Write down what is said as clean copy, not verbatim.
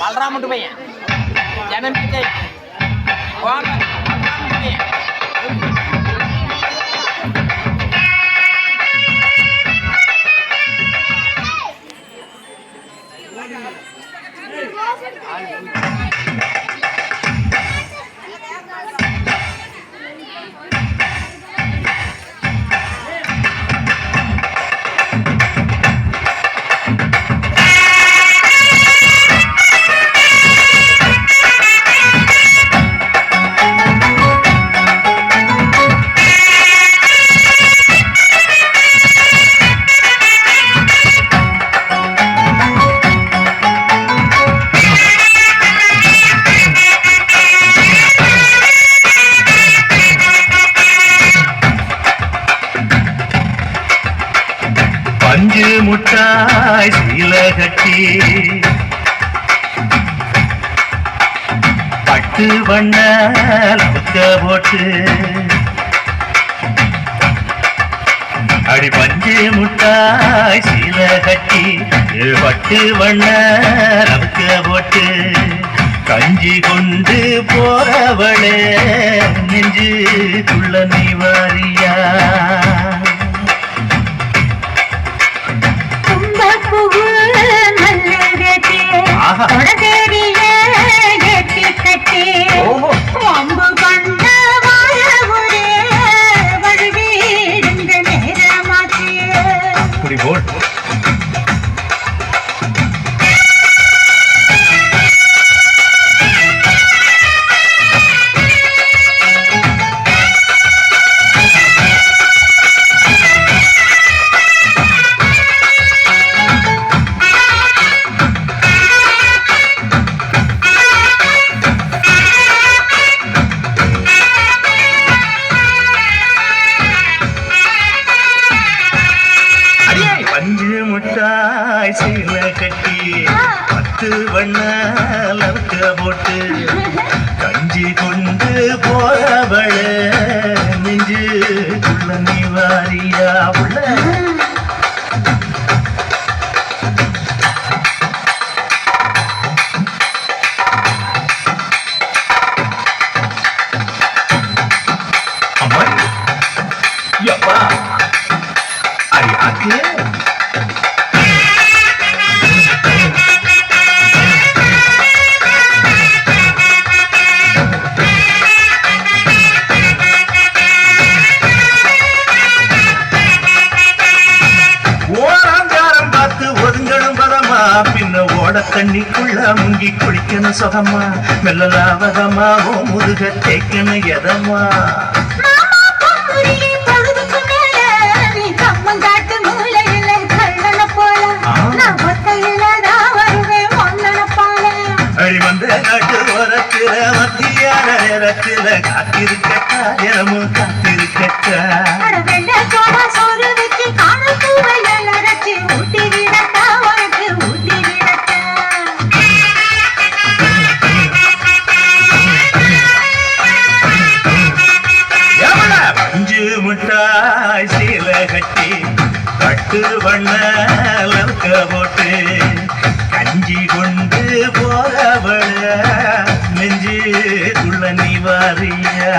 பலராமட்டு பையன் ஜனம்பிக்கை பஞ்சு முட்டாய் சீல கட்டி பட்டு வண்ண லவுக்க போட்டு அடி பஞ்சு முட்டாய் சீல கட்டி பட்டு வண்ண லவுக்க போட்டு கஞ்சி கொண்டு போறவளே நெஞ்சு துள்ள நீ வாரியா பஞ்சு முட்டாய் சீல கட்டி பத்து வண்ண லவுக்க போட்டு கஞ்சி கொண்டு போறவள நெஞ்சு துள்ள நீ வாரியா உள்ள அம்மா யப்பா அடி ஆக்கு பின்ன ஓட தண்ணிக்குள்ள முங்கி குளிக்கணும் சுகமா மெல்ல லாவகமா ஓ முருக தேக்கணும் எதமா அடி வந்த நாட்டு ஓரத்தில மத்தியான நேரத்தில காத்திருக்கட்டா தினமும் காத்திருக்கட்டா முட்டாய் சீல கட்டி பட்டு வண்ண லவுக்க போட்டு கஞ்சி கொண்டு போறவள நெஞ்சு துள்ள நீ வாரியா